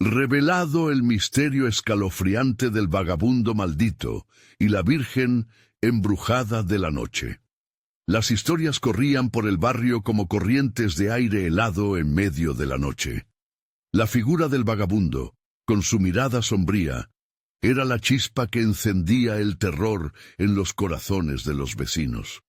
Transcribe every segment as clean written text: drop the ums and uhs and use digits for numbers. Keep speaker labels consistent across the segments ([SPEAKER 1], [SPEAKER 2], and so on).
[SPEAKER 1] Revelado el misterio escalofriante del vagabundo maldito y la Virgen embrujada de la noche. Las historias corrían por el barrio como corrientes de aire helado en medio de la noche. La figura del vagabundo, con su mirada sombría, era la chispa que encendía el terror en los corazones de los vecinos.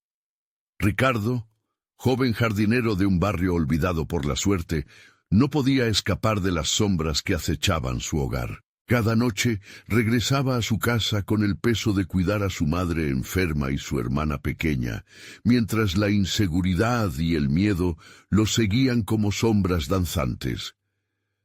[SPEAKER 1] Ricardo, joven jardinero de un barrio olvidado por la suerte, no podía escapar de las sombras que acechaban su hogar. Cada noche regresaba a su casa con el peso de cuidar a su madre enferma y su hermana pequeña, mientras la inseguridad y el miedo lo seguían como sombras danzantes.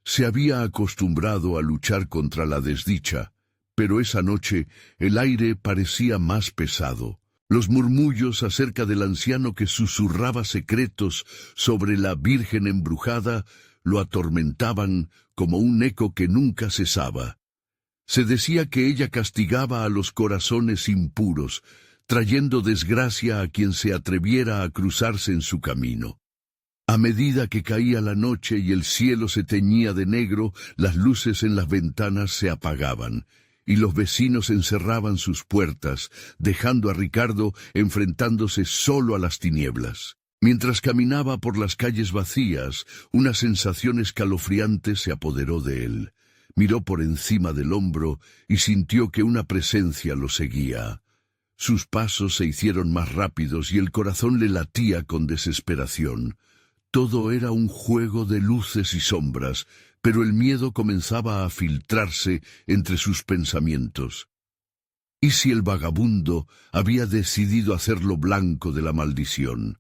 [SPEAKER 1] Se había acostumbrado a luchar contra la desdicha, pero esa noche el aire parecía más pesado. Los murmullos acerca del anciano que susurraba secretos sobre la Virgen embrujada lo atormentaban como un eco que nunca cesaba. Se decía que ella castigaba a los corazones impuros, trayendo desgracia a quien se atreviera a cruzarse en su camino. A medida que caía la noche y el cielo se teñía de negro, las luces en las ventanas se apagaban, y los vecinos encerraban sus puertas, dejando a Ricardo enfrentándose solo a las tinieblas. Mientras caminaba por las calles vacías, una sensación escalofriante se apoderó de él. Miró por encima del hombro y sintió que una presencia lo seguía. Sus pasos se hicieron más rápidos y el corazón le latía con desesperación. Todo era un juego de luces y sombras, pero el miedo comenzaba a filtrarse entre sus pensamientos. ¿Y si el vagabundo había decidido hacerlo blanco de la maldición?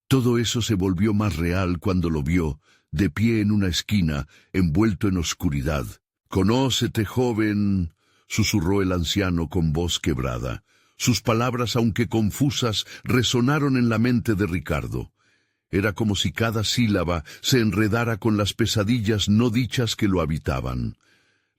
[SPEAKER 1] Todo eso se volvió más real cuando lo vio, de pie en una esquina, envuelto en oscuridad. «Conócete, joven», susurró el anciano con voz quebrada. Sus palabras, aunque confusas, resonaron en la mente de Ricardo. Era como si cada sílaba se enredara con las pesadillas no dichas que lo habitaban.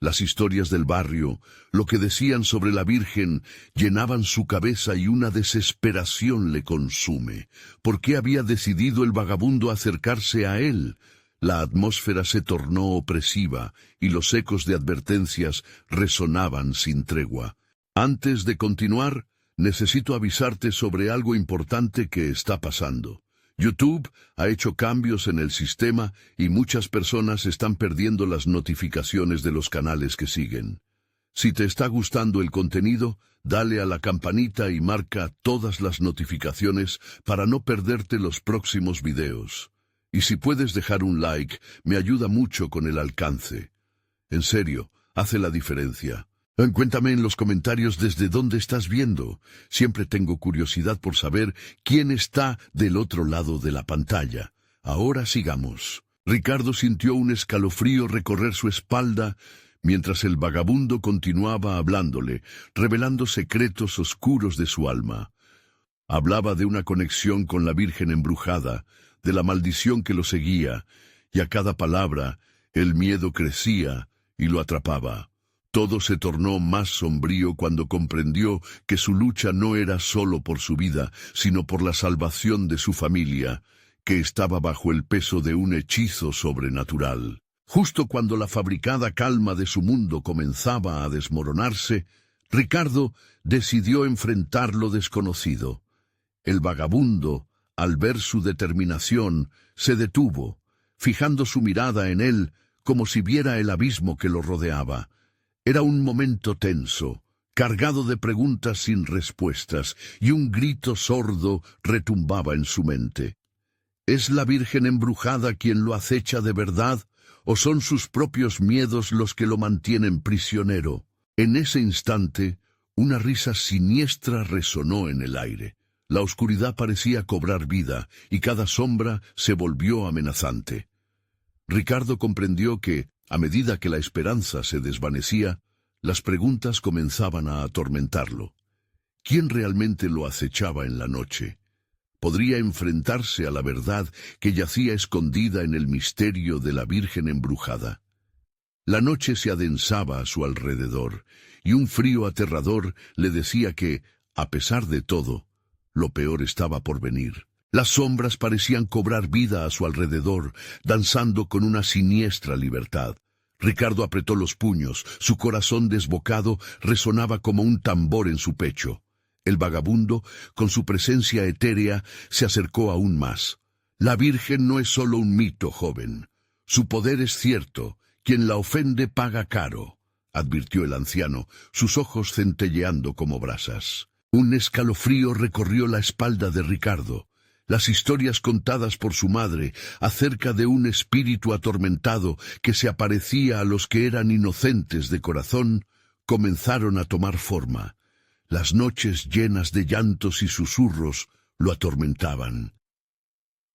[SPEAKER 1] Las historias del barrio, lo que decían sobre la Virgen, llenaban su cabeza y una desesperación le consume. ¿Por qué había decidido el vagabundo acercarse a él? La atmósfera se tornó opresiva y los ecos de advertencias resonaban sin tregua. Antes de continuar, necesito avisarte sobre algo importante que está pasando. YouTube ha hecho cambios en el sistema y muchas personas están perdiendo las notificaciones de los canales que siguen. Si te está gustando el contenido, dale a la campanita y marca todas las notificaciones para no perderte los próximos videos. Y si puedes dejar un like, me ayuda mucho con el alcance. En serio, hace la diferencia. Cuéntame en los comentarios desde dónde estás viendo. Siempre tengo curiosidad por saber quién está del otro lado de la pantalla. Ahora sigamos. Ricardo sintió un escalofrío recorrer su espalda mientras el vagabundo continuaba hablándole, revelando secretos oscuros de su alma. Hablaba de una conexión con la Virgen embrujada, de la maldición que lo seguía, y a cada palabra el miedo crecía y lo atrapaba. Todo se tornó más sombrío cuando comprendió que su lucha no era solo por su vida, sino por la salvación de su familia, que estaba bajo el peso de un hechizo sobrenatural. Justo cuando la fabricada calma de su mundo comenzaba a desmoronarse, Ricardo decidió enfrentar lo desconocido. El vagabundo, al ver su determinación, se detuvo, fijando su mirada en él como si viera el abismo que lo rodeaba. Era un momento tenso, cargado de preguntas sin respuestas, y un grito sordo retumbaba en su mente. ¿Es la Virgen embrujada quien lo acecha de verdad, o son sus propios miedos los que lo mantienen prisionero? En ese instante, una risa siniestra resonó en el aire. La oscuridad parecía cobrar vida, y cada sombra se volvió amenazante. Ricardo comprendió que, a medida que la esperanza se desvanecía, las preguntas comenzaban a atormentarlo. ¿Quién realmente lo acechaba en la noche? ¿Podría enfrentarse a la verdad que yacía escondida en el misterio de la Virgen embrujada? La noche se adensaba a su alrededor, y un frío aterrador le decía que, a pesar de todo, lo peor estaba por venir. Las sombras parecían cobrar vida a su alrededor, danzando con una siniestra libertad. Ricardo apretó los puños, su corazón desbocado resonaba como un tambor en su pecho. El vagabundo, con su presencia etérea, se acercó aún más. La Virgen no es solo un mito, joven. Su poder es cierto. Quien la ofende paga caro, advirtió el anciano, sus ojos centelleando como brasas. Un escalofrío recorrió la espalda de Ricardo. Las historias contadas por su madre acerca de un espíritu atormentado que se aparecía a los que eran inocentes de corazón comenzaron a tomar forma. Las noches llenas de llantos y susurros lo atormentaban.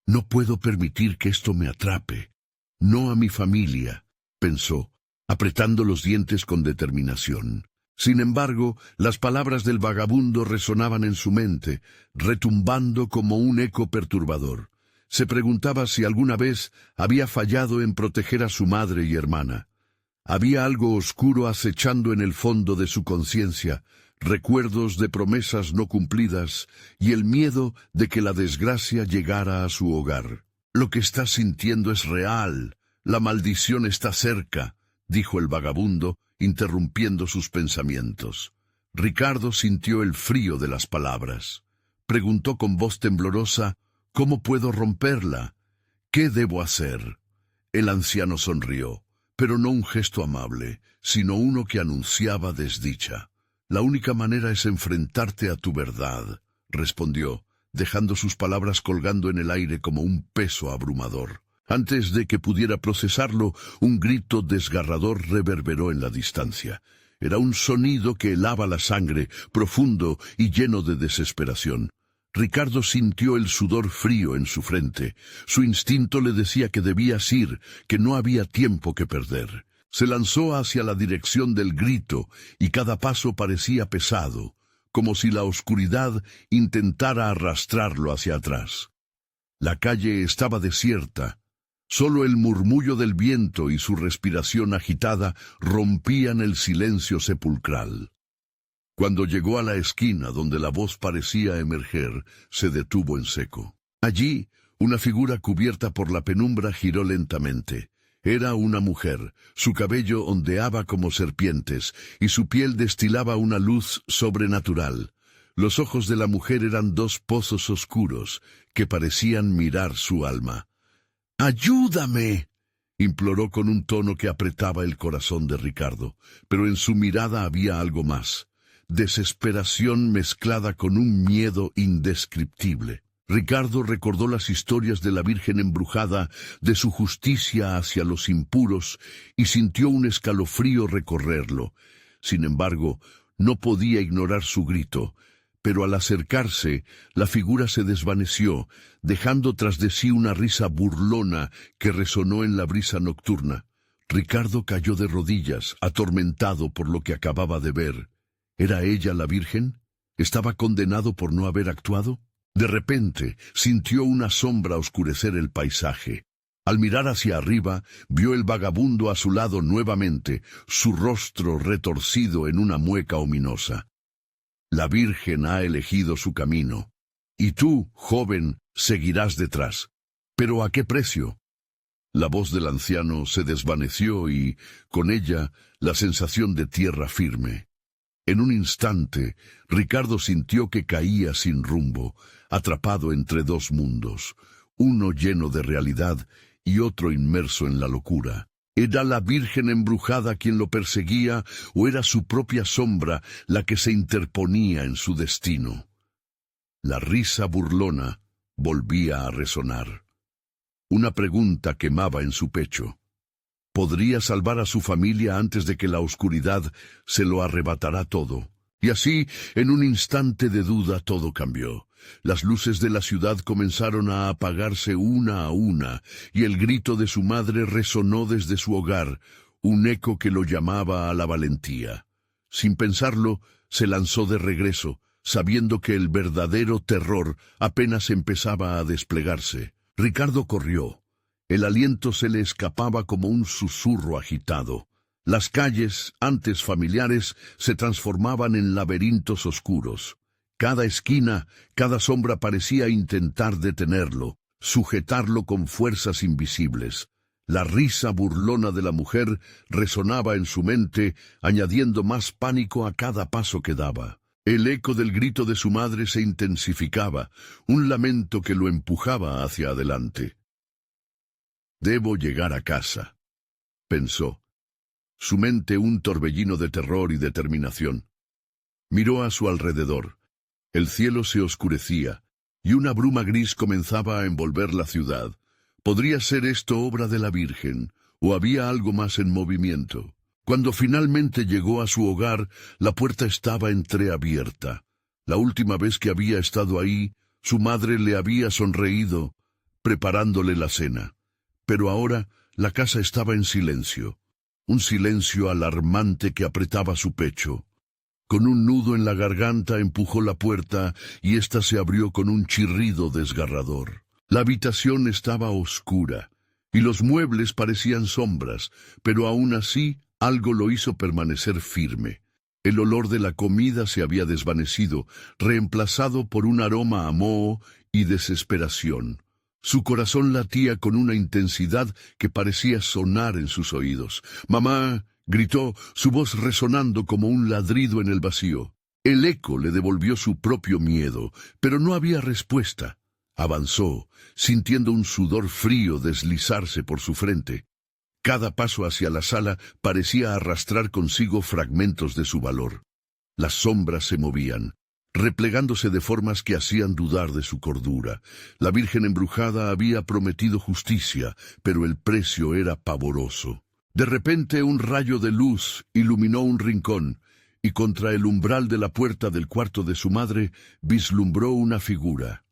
[SPEAKER 1] No puedo permitir que esto me atrape. No a mi familia, pensó, apretando los dientes con determinación. Sin embargo, las palabras del vagabundo resonaban en su mente, retumbando como un eco perturbador. Se preguntaba si alguna vez había fallado en proteger a su madre y hermana. Había algo oscuro acechando en el fondo de su conciencia, recuerdos de promesas no cumplidas y el miedo de que la desgracia llegara a su hogar. Lo que estás sintiendo es real, la maldición está cerca, dijo el vagabundo, interrumpiendo sus pensamientos. Ricardo sintió el frío de las palabras. Preguntó con voz temblorosa, ¿cómo puedo romperla? ¿Qué debo hacer? El anciano sonrió, pero no un gesto amable, sino uno que anunciaba desdicha. La única manera es enfrentarte a tu verdad, respondió, dejando sus palabras colgando en el aire como un peso abrumador. Antes de que pudiera procesarlo, un grito desgarrador reverberó en la distancia. Era un sonido que helaba la sangre, profundo y lleno de desesperación. Ricardo sintió el sudor frío en su frente. Su instinto le decía que debía ir, que no había tiempo que perder. Se lanzó hacia la dirección del grito, y cada paso parecía pesado, como si la oscuridad intentara arrastrarlo hacia atrás. La calle estaba desierta. Solo el murmullo del viento y su respiración agitada rompían el silencio sepulcral. Cuando llegó a la esquina donde la voz parecía emerger, se detuvo en seco. Allí, una figura cubierta por la penumbra giró lentamente. Era una mujer, su cabello ondeaba como serpientes y su piel destilaba una luz sobrenatural. Los ojos de la mujer eran dos pozos oscuros que parecían mirar su alma. ¡Ayúdame!, imploró con un tono que apretaba el corazón de Ricardo, pero en su mirada había algo más, desesperación mezclada con un miedo indescriptible. Ricardo recordó las historias de la Virgen embrujada, de su justicia hacia los impuros, y sintió un escalofrío recorrerlo. Sin embargo, no podía ignorar su grito, pero al acercarse, la figura se desvaneció, dejando tras de sí una risa burlona que resonó en la brisa nocturna. Ricardo cayó de rodillas, atormentado por lo que acababa de ver. ¿Era ella la Virgen? ¿Estaba condenado por no haber actuado? De repente, sintió una sombra oscurecer el paisaje. Al mirar hacia arriba, vio el vagabundo a su lado nuevamente, su rostro retorcido en una mueca ominosa. La Virgen ha elegido su camino, y tú, joven, seguirás detrás. ¿Pero a qué precio? La voz del anciano se desvaneció y, con ella, la sensación de tierra firme. En un instante, Ricardo sintió que caía sin rumbo, atrapado entre dos mundos, uno lleno de realidad y otro inmerso en la locura. ¿Era la Virgen embrujada quien lo perseguía o era su propia sombra la que se interponía en su destino? La risa burlona volvía a resonar. Una pregunta quemaba en su pecho. ¿Podría salvar a su familia antes de que la oscuridad se lo arrebatara todo? Y así, en un instante de duda, todo cambió. Las luces de la ciudad comenzaron a apagarse una a una, y el grito de su madre resonó desde su hogar, un eco que lo llamaba a la valentía. Sin pensarlo, se lanzó de regreso, sabiendo que el verdadero terror apenas empezaba a desplegarse. Ricardo corrió. El aliento se le escapaba como un susurro agitado. Las calles, antes familiares, se transformaban en laberintos oscuros. Cada esquina, cada sombra parecía intentar detenerlo, sujetarlo con fuerzas invisibles. La risa burlona de la mujer resonaba en su mente, añadiendo más pánico a cada paso que daba. El eco del grito de su madre se intensificaba, un lamento que lo empujaba hacia adelante. «Debo llegar a casa», pensó. Su mente un torbellino de terror y determinación. Miró a su alrededor. El cielo se oscurecía, y una bruma gris comenzaba a envolver la ciudad. ¿Podría ser esto obra de la Virgen, o había algo más en movimiento? Cuando finalmente llegó a su hogar, la puerta estaba entreabierta. La última vez que había estado ahí, su madre le había sonreído, preparándole la cena. Pero ahora la casa estaba en silencio, un silencio alarmante que apretaba su pecho. Con un nudo en la garganta empujó la puerta y ésta se abrió con un chirrido desgarrador. La habitación estaba oscura y los muebles parecían sombras, pero aún así algo lo hizo permanecer firme. El olor de la comida se había desvanecido, reemplazado por un aroma a moho y desesperación. Su corazón latía con una intensidad que parecía sonar en sus oídos. «¡Mamá!», gritó, su voz resonando como un ladrido en el vacío. El eco le devolvió su propio miedo, pero no había respuesta. Avanzó, sintiendo un sudor frío deslizarse por su frente. Cada paso hacia la sala parecía arrastrar consigo fragmentos de su valor. Las sombras se movían, replegándose de formas que hacían dudar de su cordura. La Virgen embrujada había prometido justicia, pero el precio era pavoroso. De repente un rayo de luz iluminó un rincón, y contra el umbral de la puerta del cuarto de su madre vislumbró una figura.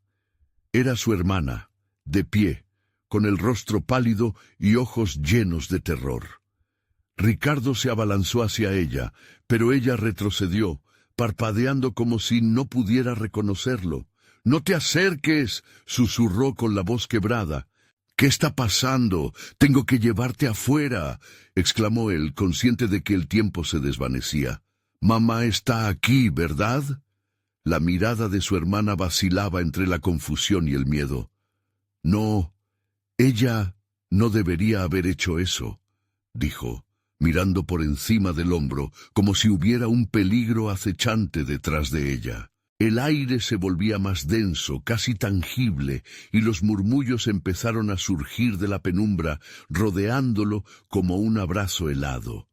[SPEAKER 1] Era su hermana, de pie, con el rostro pálido y ojos llenos de terror. Ricardo se abalanzó hacia ella, pero ella retrocedió, parpadeando como si no pudiera reconocerlo. «¡No te acerques!», susurró con la voz quebrada. «¿Qué está pasando? Tengo que llevarte afuera», exclamó él, consciente de que el tiempo se desvanecía. «Mamá está aquí, ¿verdad?». La mirada de su hermana vacilaba entre la confusión y el miedo. «No, ella no debería haber hecho eso», dijo, mirando por encima del hombro, como si hubiera un peligro acechante detrás de ella. El aire se volvía más denso, casi tangible, y los murmullos empezaron a surgir de la penumbra, rodeándolo como un abrazo helado.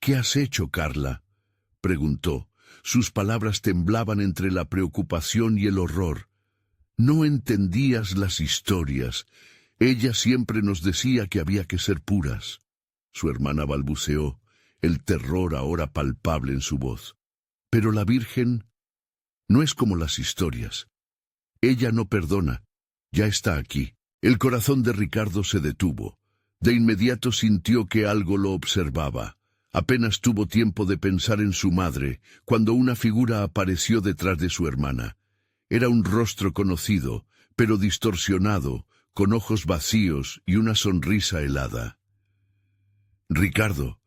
[SPEAKER 1] «¿Qué has hecho, Carla?», preguntó. Sus palabras temblaban entre la preocupación y el horror. «No entendías las historias. Ella siempre nos decía que había que ser puras». Su hermana balbuceó, el terror ahora palpable en su voz. «Pero la Virgen no es como las historias. Ella no perdona. Ya está aquí». El corazón de Ricardo se detuvo. De inmediato sintió que algo lo observaba. Apenas tuvo tiempo de pensar en su madre, cuando una figura apareció detrás de su hermana. Era un rostro conocido, pero distorsionado, con ojos vacíos y una sonrisa helada. «Ricardo,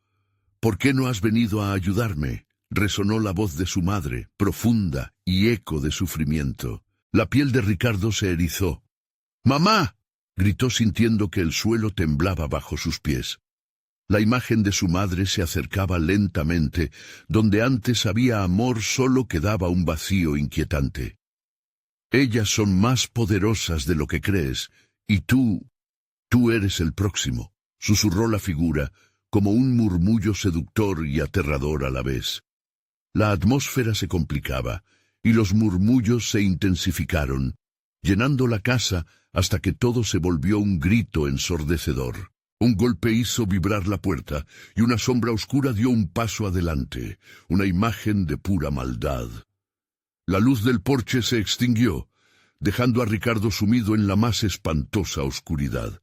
[SPEAKER 1] ¿por qué no has venido a ayudarme?», resonó la voz de su madre, profunda y eco de sufrimiento. La piel de Ricardo se erizó. «¡Mamá!», gritó sintiendo que el suelo temblaba bajo sus pies. La imagen de su madre se acercaba lentamente, donde antes había amor solo quedaba un vacío inquietante. «Ellas son más poderosas de lo que crees, y tú eres el próximo», susurró la figura, como un murmullo seductor y aterrador a la vez. La atmósfera se complicaba, y los murmullos se intensificaron, llenando la casa hasta que todo se volvió un grito ensordecedor. Un golpe hizo vibrar la puerta, y una sombra oscura dio un paso adelante, una imagen de pura maldad. La luz del porche se extinguió, dejando a Ricardo sumido en la más espantosa oscuridad.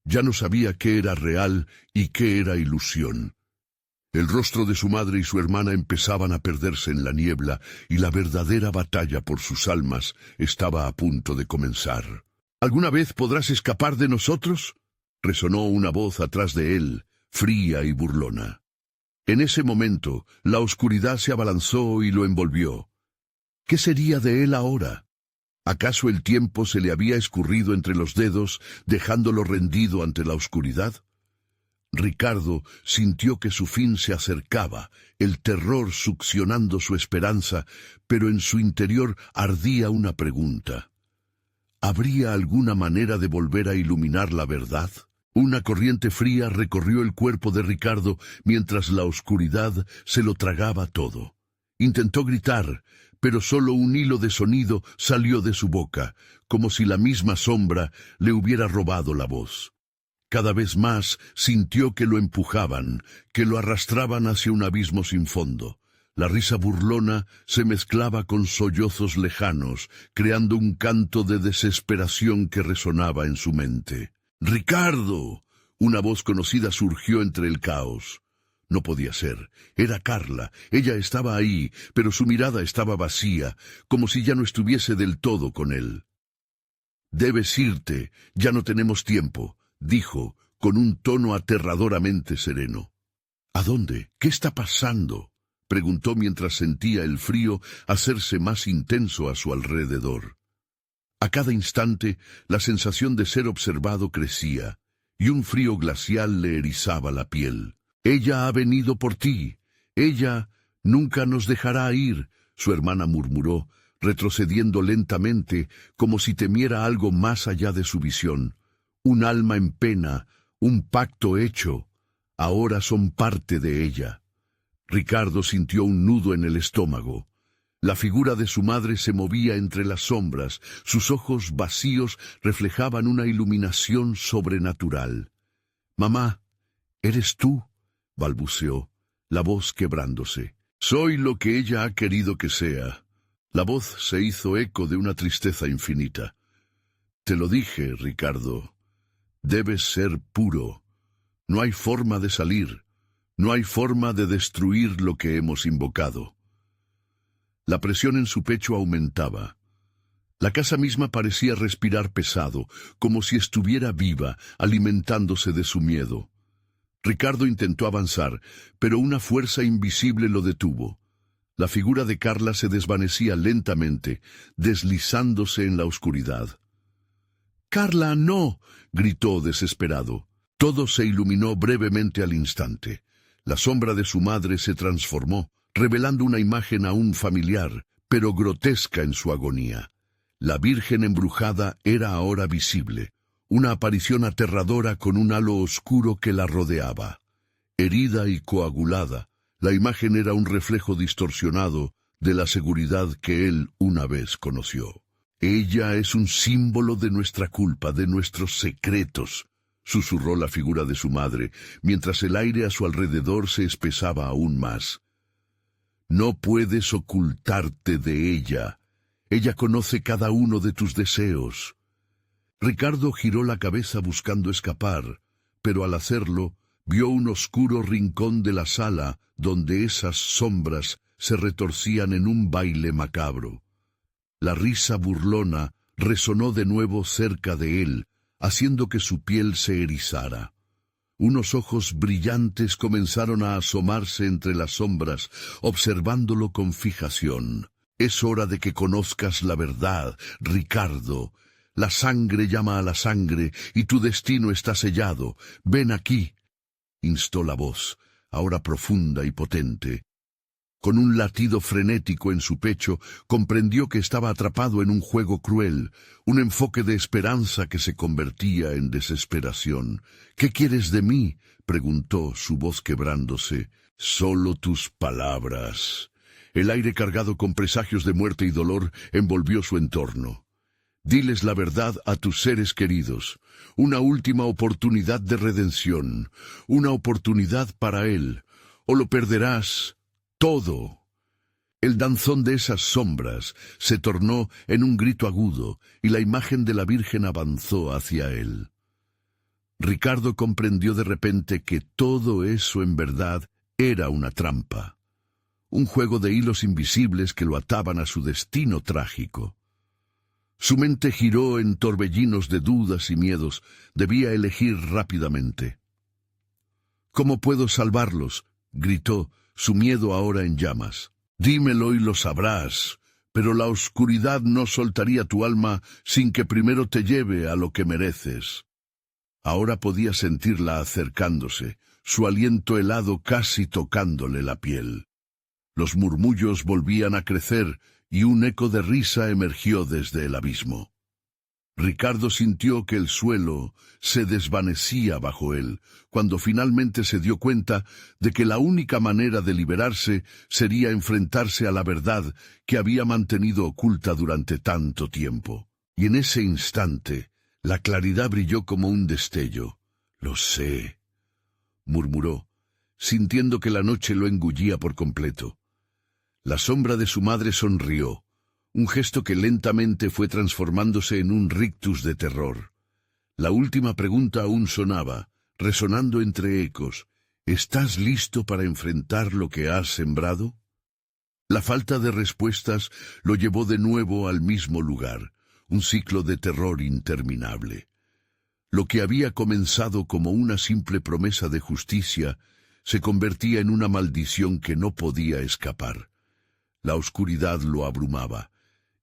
[SPEAKER 1] Ya no sabía qué era real y qué era ilusión. El rostro de su madre y su hermana empezaban a perderse en la niebla, y la verdadera batalla por sus almas estaba a punto de comenzar. «¿Alguna vez podrás escapar de nosotros?», resonó una voz atrás de él, fría y burlona. En ese momento, la oscuridad se abalanzó y lo envolvió. ¿Qué sería de él ahora? ¿Acaso el tiempo se le había escurrido entre los dedos, dejándolo rendido ante la oscuridad? Ricardo sintió que su fin se acercaba, el terror succionando su esperanza, pero en su interior ardía una pregunta. ¿Habría alguna manera de volver a iluminar la verdad? Una corriente fría recorrió el cuerpo de Ricardo mientras la oscuridad se lo tragaba todo. Intentó gritar, pero solo un hilo de sonido salió de su boca, como si la misma sombra le hubiera robado la voz. Cada vez más sintió que lo empujaban, que lo arrastraban hacia un abismo sin fondo. La risa burlona se mezclaba con sollozos lejanos, creando un canto de desesperación que resonaba en su mente. ¡Ricardo! Una voz conocida surgió entre el caos. No podía ser. Era Carla. Ella estaba ahí, pero su mirada estaba vacía, como si ya no estuviese del todo con él. «Debes irte. Ya no tenemos tiempo», dijo, con un tono aterradoramente sereno. «¿A dónde? ¿Qué está pasando?», preguntó mientras sentía el frío hacerse más intenso a su alrededor. A cada instante, la sensación de ser observado crecía, y un frío glacial le erizaba la piel. «Ella ha venido por ti. Ella nunca nos dejará ir», su hermana murmuró, retrocediendo lentamente, como si temiera algo más allá de su visión. Un alma en pena, un pacto hecho. Ahora son parte de ella. Ricardo sintió un nudo en el estómago. La figura de su madre se movía entre las sombras, sus ojos vacíos reflejaban una iluminación sobrenatural. «Mamá, ¿eres tú?», balbuceó, la voz quebrándose. «Soy lo que ella ha querido que sea». La voz se hizo eco de una tristeza infinita. «Te lo dije, Ricardo. Debes ser puro. No hay forma de salir. No hay forma de destruir lo que hemos invocado». La presión en su pecho aumentaba. La casa misma parecía respirar pesado, como si estuviera viva, alimentándose de su miedo. Ricardo intentó avanzar, pero una fuerza invisible lo detuvo. La figura de Carla se desvanecía lentamente, deslizándose en la oscuridad. «¡Carla, no!», gritó desesperado. Todo se iluminó brevemente al instante. La sombra de su madre se transformó, revelando una imagen aún familiar, pero grotesca en su agonía. La Virgen embrujada era ahora visible, una aparición aterradora con un halo oscuro que la rodeaba. Herida y coagulada, la imagen era un reflejo distorsionado de la seguridad que él una vez conoció. «Ella es un símbolo de nuestra culpa, de nuestros secretos», susurró la figura de su madre, mientras el aire a su alrededor se espesaba aún más. «No puedes ocultarte de ella. Ella conoce cada uno de tus deseos». Ricardo giró la cabeza buscando escapar, pero al hacerlo, vio un oscuro rincón de la sala donde esas sombras se retorcían en un baile macabro. La risa burlona resonó de nuevo cerca de él, haciendo que su piel se erizara. Unos ojos brillantes comenzaron a asomarse entre las sombras, observándolo con fijación. «Es hora de que conozcas la verdad, Ricardo. La sangre llama a la sangre, y tu destino está sellado. Ven aquí», instó la voz, ahora profunda y potente. Con un latido frenético en su pecho, comprendió que estaba atrapado en un juego cruel, un enfoque de esperanza que se convertía en desesperación. «¿Qué quieres de mí?», preguntó, su voz quebrándose. «Solo tus palabras». El aire cargado con presagios de muerte y dolor envolvió su entorno. «Diles la verdad a tus seres queridos. Una última oportunidad de redención. Una oportunidad para él. O lo perderás todo». El danzón de esas sombras se tornó en un grito agudo, y la imagen de la Virgen avanzó hacia él. Ricardo comprendió de repente que todo eso en verdad era una trampa. Un juego de hilos invisibles que lo ataban a su destino trágico. Su mente giró en torbellinos de dudas y miedos. Debía elegir rápidamente. «¿Cómo puedo salvarlos?», gritó, su miedo ahora en llamas. «Dímelo y lo sabrás», Pero la oscuridad no soltaría tu alma sin que primero te lleve a lo que mereces. Ahora podía sentirla acercándose, su aliento helado casi tocándole la piel. Los murmullos volvían a crecer y un eco de risa emergió desde el abismo. Ricardo sintió que el suelo se desvanecía bajo él, cuando finalmente se dio cuenta de que la única manera de liberarse sería enfrentarse a la verdad que había mantenido oculta durante tanto tiempo. Y en ese instante, la claridad brilló como un destello. «Lo sé», murmuró, sintiendo que la noche lo engullía por completo. La sombra de su madre sonrió, un gesto que lentamente fue transformándose en un rictus de terror. La última pregunta aún sonaba, resonando entre ecos. «¿Estás listo para enfrentar lo que has sembrado?». La falta de respuestas lo llevó de nuevo al mismo lugar, un ciclo de terror interminable. Lo que había comenzado como una simple promesa de justicia se convertía en una maldición que no podía escapar. La oscuridad lo abrumaba,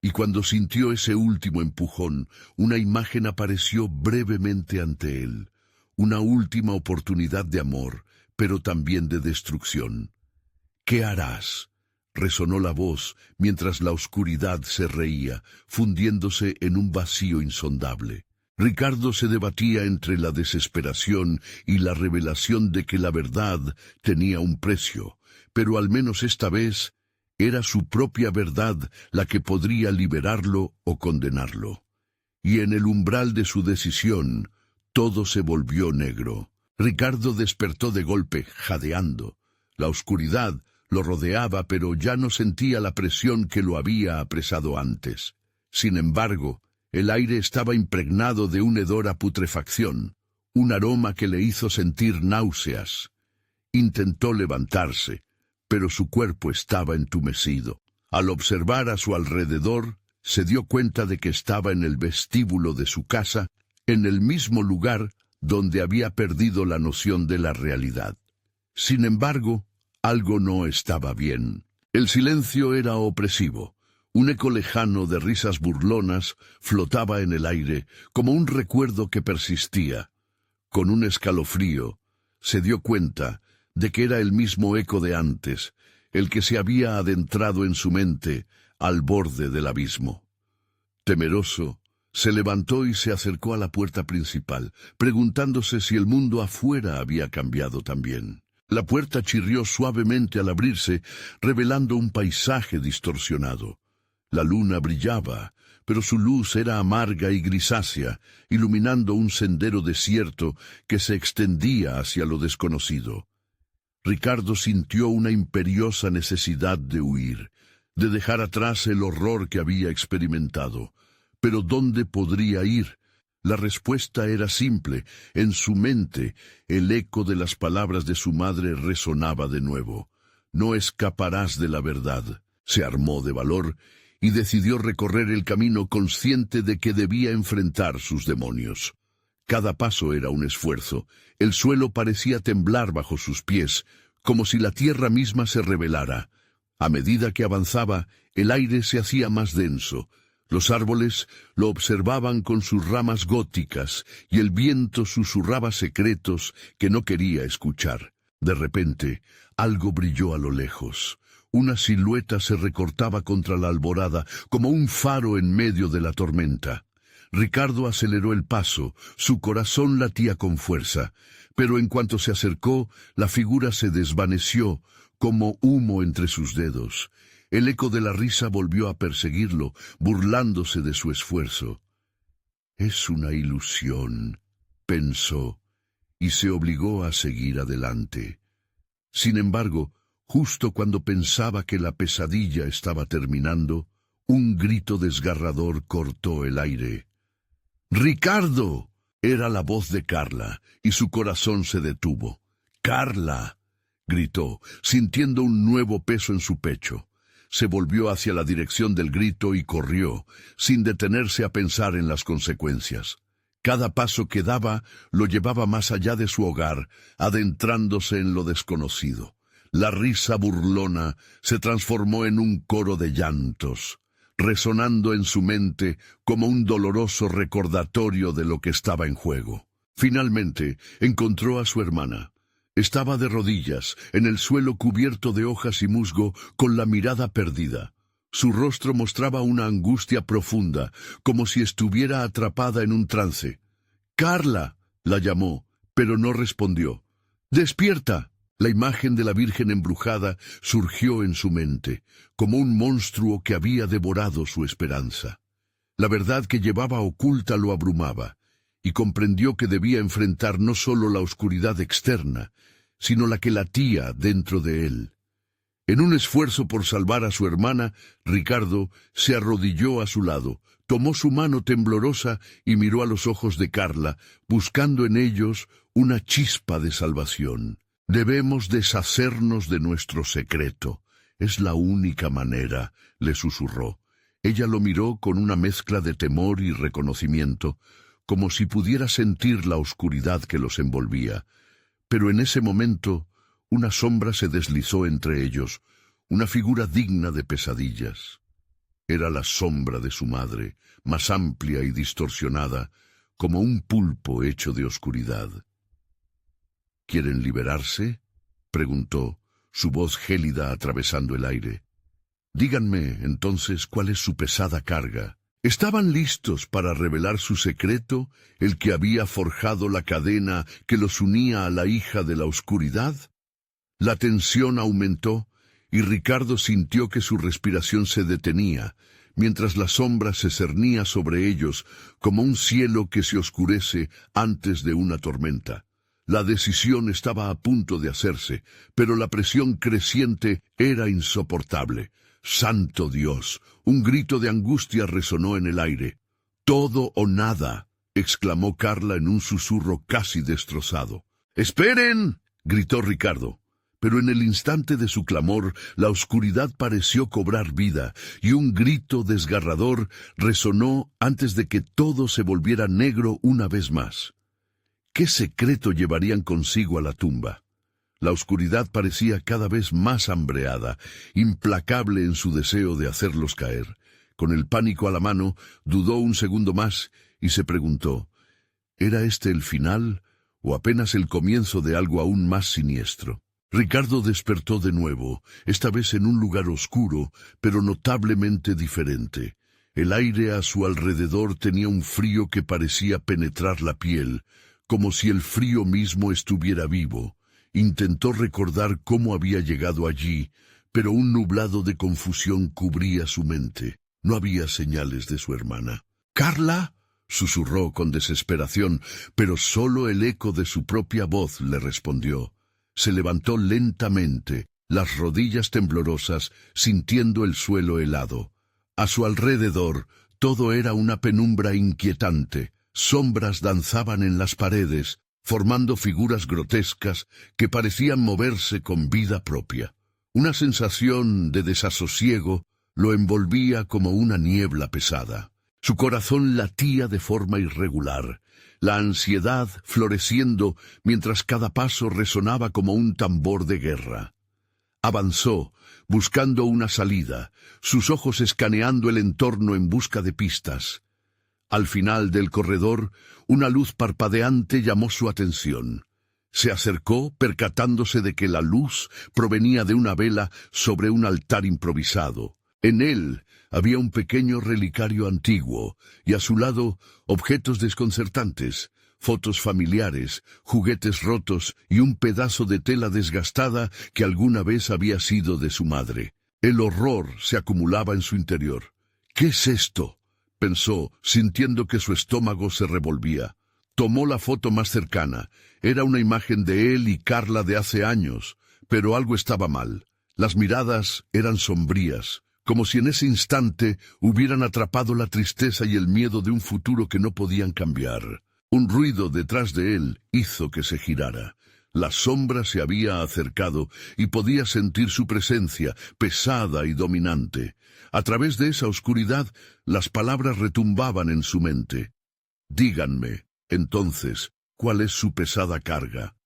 [SPEAKER 1] y cuando sintió ese último empujón, una imagen apareció brevemente ante él, una última oportunidad de amor, pero también de destrucción. «¿Qué harás?», resonó la voz mientras la oscuridad se reía, fundiéndose en un vacío insondable. Ricardo se debatía entre la desesperación y la revelación de que la verdad tenía un precio, pero al menos esta vez era su propia verdad la que podría liberarlo o condenarlo. Y en el umbral de su decisión, todo se volvió negro. Ricardo despertó de golpe, jadeando. La oscuridad lo rodeaba, pero ya no sentía la presión que lo había apresado antes. Sin embargo, el aire estaba impregnado de un hedor a putrefacción, un aroma que le hizo sentir náuseas. Intentó levantarse, pero su cuerpo estaba entumecido. Al observar a su alrededor, se dio cuenta de que estaba en el vestíbulo de su casa, en el mismo lugar donde había perdido la noción de la realidad. Sin embargo, algo no estaba bien. El silencio era opresivo. Un eco lejano de risas burlonas flotaba en el aire, como un recuerdo que persistía. Con un escalofrío, se dio cuenta de que era el mismo eco de antes, el que se había adentrado en su mente al borde del abismo. Temeroso, se levantó y se acercó a la puerta principal, preguntándose si el mundo afuera había cambiado también. La puerta chirrió suavemente al abrirse, revelando un paisaje distorsionado. La luna brillaba, pero su luz era amarga y grisácea, iluminando un sendero desierto que se extendía hacia lo desconocido. Ricardo sintió una imperiosa necesidad de huir, de dejar atrás el horror que había experimentado. Pero ¿dónde podría ir? La respuesta era simple. En su mente, el eco de las palabras de su madre resonaba de nuevo. «No escaparás de la verdad». Se armó de valor y decidió recorrer el camino consciente de que debía enfrentar sus demonios. Cada paso era un esfuerzo. El suelo parecía temblar bajo sus pies, como si la tierra misma se rebelara. A medida que avanzaba, el aire se hacía más denso. Los árboles lo observaban con sus ramas góticas, y el viento susurraba secretos que no quería escuchar. De repente, algo brilló a lo lejos. Una silueta se recortaba contra la alborada, como un faro en medio de la tormenta. Ricardo aceleró el paso, su corazón latía con fuerza, pero en cuanto se acercó, la figura se desvaneció, como humo entre sus dedos. El eco de la risa volvió a perseguirlo, burlándose de su esfuerzo. «Es una ilusión», pensó, y se obligó a seguir adelante. Sin embargo, justo cuando pensaba que la pesadilla estaba terminando, un grito desgarrador cortó el aire. «¡Ricardo!». Era la voz de Carla, y su corazón se detuvo. «¡Carla!», gritó, sintiendo un nuevo peso en su pecho. Se volvió hacia la dirección del grito y corrió, sin detenerse a pensar en las consecuencias. Cada paso que daba lo llevaba más allá de su hogar, adentrándose en lo desconocido. La risa burlona se transformó en un coro de llantos. resonando en su mente como un doloroso recordatorio de lo que estaba en juego. Finalmente, encontró a su hermana. Estaba de rodillas, en el suelo cubierto de hojas y musgo, con la mirada perdida. Su rostro mostraba una angustia profunda, como si estuviera atrapada en un trance. «¡Carla!», la llamó, pero no respondió. «¡Despierta!». La imagen de la Virgen embrujada surgió en su mente, como un monstruo que había devorado su esperanza. La verdad que llevaba oculta lo abrumaba, y comprendió que debía enfrentar no solo la oscuridad externa, sino la que latía dentro de él. En un esfuerzo por salvar a su hermana, Ricardo se arrodilló a su lado, tomó su mano temblorosa y miró a los ojos de Carla, buscando en ellos una chispa de salvación. «Debemos deshacernos de nuestro secreto. Es la única manera», le susurró. Ella lo miró con una mezcla de temor y reconocimiento, como si pudiera sentir la oscuridad que los envolvía. Pero en ese momento, una sombra se deslizó entre ellos, una figura digna de pesadillas. Era la sombra de su madre, más amplia y distorsionada, como un pulpo hecho de oscuridad. «¿Quieren liberarse?», preguntó, su voz gélida atravesando el aire. «Díganme, entonces, cuál es su pesada carga». ¿Estaban listos para revelar su secreto, el que había forjado la cadena que los unía a la hija de la oscuridad? La tensión aumentó, y Ricardo sintió que su respiración se detenía, mientras la sombra se cernía sobre ellos como un cielo que se oscurece antes de una tormenta. La decisión estaba a punto de hacerse, pero la presión creciente era insoportable. «¡Santo Dios!», un grito de angustia resonó en el aire. «¡Todo o nada!», exclamó Carla en un susurro casi destrozado. «¡Esperen!», gritó Ricardo. Pero en el instante de su clamor, la oscuridad pareció cobrar vida, y un grito desgarrador resonó antes de que todo se volviera negro una vez más. ¿Qué secreto llevarían consigo a la tumba? La oscuridad parecía cada vez más hambreada, implacable en su deseo de hacerlos caer. Con el pánico a la mano, dudó un segundo más y se preguntó, ¿era este el final o apenas el comienzo de algo aún más siniestro? Ricardo despertó de nuevo, esta vez en un lugar oscuro, pero notablemente diferente. El aire a su alrededor tenía un frío que parecía penetrar la piel, como si el frío mismo estuviera vivo. Intentó recordar cómo había llegado allí, pero un nublado de confusión cubría su mente. No había señales de su hermana. «¿Carla?», susurró con desesperación, pero solo el eco de su propia voz le respondió. Se levantó lentamente, las rodillas temblorosas, sintiendo el suelo helado. A su alrededor, todo era una penumbra inquietante. Sombras danzaban en las paredes, formando figuras grotescas que parecían moverse con vida propia. Una sensación de desasosiego lo envolvía como una niebla pesada. Su corazón latía de forma irregular, la ansiedad floreciendo mientras cada paso resonaba como un tambor de guerra. Avanzó, buscando una salida, sus ojos escaneando el entorno en busca de pistas. Al final del corredor, una luz parpadeante llamó su atención. Se acercó, percatándose de que la luz provenía de una vela sobre un altar improvisado. En él había un pequeño relicario antiguo, y a su lado objetos desconcertantes, fotos familiares, juguetes rotos y un pedazo de tela desgastada que alguna vez había sido de su madre. El horror se acumulaba en su interior. «¿Qué es esto?», pensó, sintiendo que su estómago se revolvía. Tomó la foto más cercana. Era una imagen de él y Carla de hace años, pero algo estaba mal. Las miradas eran sombrías, como si en ese instante hubieran atrapado la tristeza y el miedo de un futuro que no podían cambiar. Un ruido detrás de él hizo que se girara. La sombra se había acercado y podía sentir su presencia, pesada y dominante. A través de esa oscuridad, las palabras retumbaban en su mente. «Díganme, entonces, ¿cuál es su pesada carga?».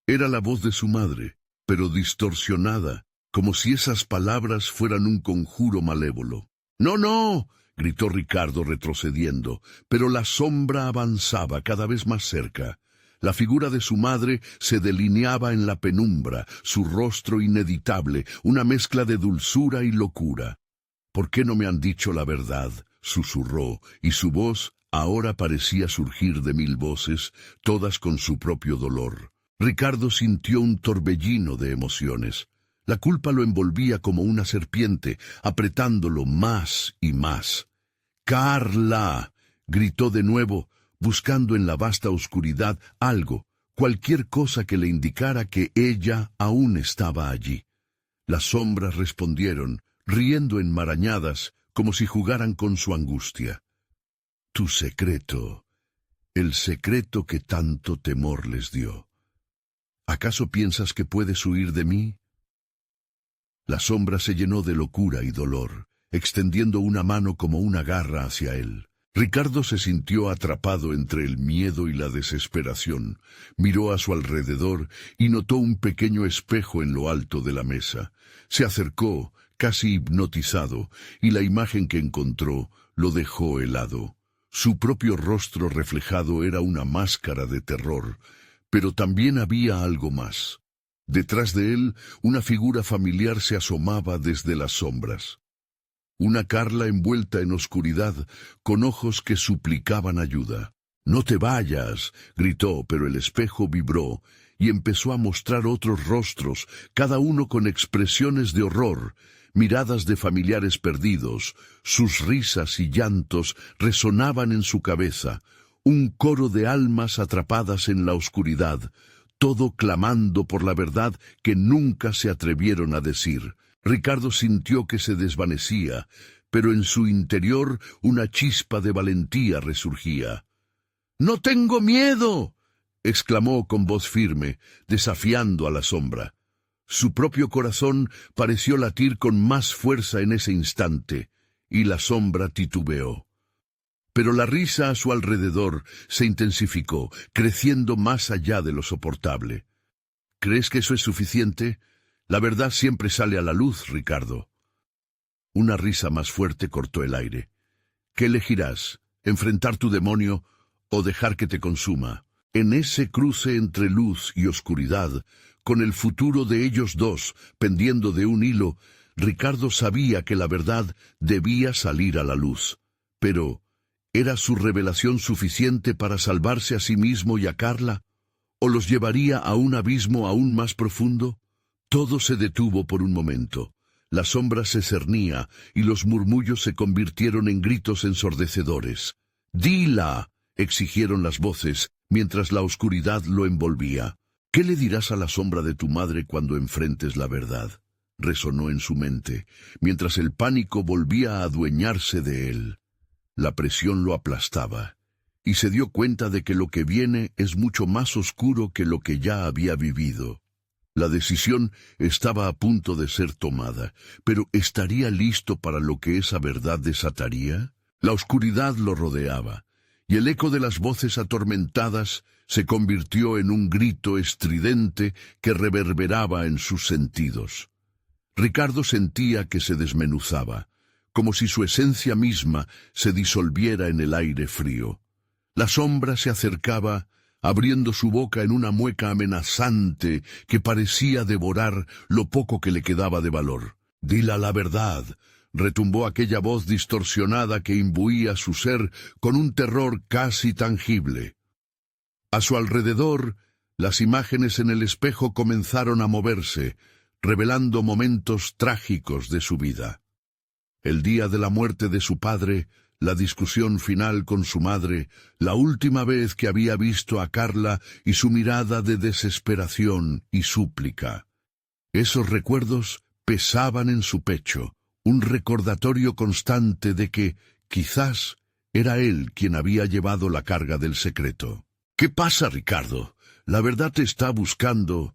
[SPEAKER 1] Era la voz de su madre, pero distorsionada, como si esas palabras fueran un conjuro malévolo. «No, no», gritó Ricardo retrocediendo, pero la sombra avanzaba cada vez más cerca. La figura de su madre se delineaba en la penumbra, su rostro ineditable, una mezcla de dulzura y locura. «¿Por qué no me han dicho la verdad?», susurró, y su voz ahora parecía surgir de 1000 voces, todas con su propio dolor. Ricardo sintió un torbellino de emociones. La culpa lo envolvía como una serpiente, apretándolo más y más. «¡Carla!», gritó de nuevo, buscando en la vasta oscuridad algo, cualquier cosa que le indicara que ella aún estaba allí. Las sombras respondieron, riendo enmarañadas, como si jugaran con su angustia. «Tu secreto, el secreto que tanto temor les dio. ¿Acaso piensas que puedes huir de mí?». La sombra se llenó de locura y dolor, extendiendo una mano como una garra hacia él. Ricardo se sintió atrapado entre el miedo y la desesperación. Miró a su alrededor y notó un pequeño espejo en lo alto de la mesa. Se acercó, casi hipnotizado, y la imagen que encontró lo dejó helado. Su propio rostro reflejado era una máscara de terror, pero también había algo más. Detrás de él, una figura familiar se asomaba desde las sombras. Una Carla envuelta en oscuridad, con ojos que suplicaban ayuda. «No te vayas», gritó, pero el espejo vibró y empezó a mostrar otros rostros, cada uno con expresiones de horror, miradas de familiares perdidos. Sus risas y llantos resonaban en su cabeza, un coro de almas atrapadas en la oscuridad, todo clamando por la verdad que nunca se atrevieron a decir. Ricardo sintió que se desvanecía, pero en su interior una chispa de valentía resurgía. «¡No tengo miedo!», exclamó con voz firme, desafiando a la sombra. Su propio corazón pareció latir con más fuerza en ese instante, y la sombra titubeó. Pero la risa a su alrededor se intensificó, creciendo más allá de lo soportable. «¿Crees que eso es suficiente? La verdad siempre sale a la luz, Ricardo». Una risa más fuerte cortó el aire. «¿Qué elegirás? ¿Enfrentar tu demonio o dejar que te consuma?». En ese cruce entre luz y oscuridad, con el futuro de ellos dos pendiendo de un hilo, Ricardo sabía que la verdad debía salir a la luz. Pero, ¿era su revelación suficiente para salvarse a sí mismo y a Carla? ¿O los llevaría a un abismo aún más profundo? Todo se detuvo por un momento. La sombra se cernía y los murmullos se convirtieron en gritos ensordecedores. «¡Dila!», exigieron las voces, mientras la oscuridad lo envolvía. «¿Qué le dirás a la sombra de tu madre cuando enfrentes la verdad?», resonó en su mente, mientras el pánico volvía a adueñarse de él. La presión lo aplastaba, y se dio cuenta de que lo que viene es mucho más oscuro que lo que ya había vivido. La decisión estaba a punto de ser tomada, pero ¿estaría listo para lo que esa verdad desataría? La oscuridad lo rodeaba, y el eco de las voces atormentadas se convirtió en un grito estridente que reverberaba en sus sentidos. Ricardo sentía que se desmenuzaba, como si su esencia misma se disolviera en el aire frío. La sombra se acercaba, abriendo su boca en una mueca amenazante que parecía devorar lo poco que le quedaba de valor. «Dila la verdad», retumbó aquella voz distorsionada que imbuía su ser con un terror casi tangible. A su alrededor, las imágenes en el espejo comenzaron a moverse, revelando momentos trágicos de su vida. El día de la muerte de su padre, la discusión final con su madre, la última vez que había visto a Carla y su mirada de desesperación y súplica. Esos recuerdos pesaban en su pecho, un recordatorio constante de que, quizás, era él quien había llevado la carga del secreto. «¿Qué pasa, Ricardo? La verdad te está buscando».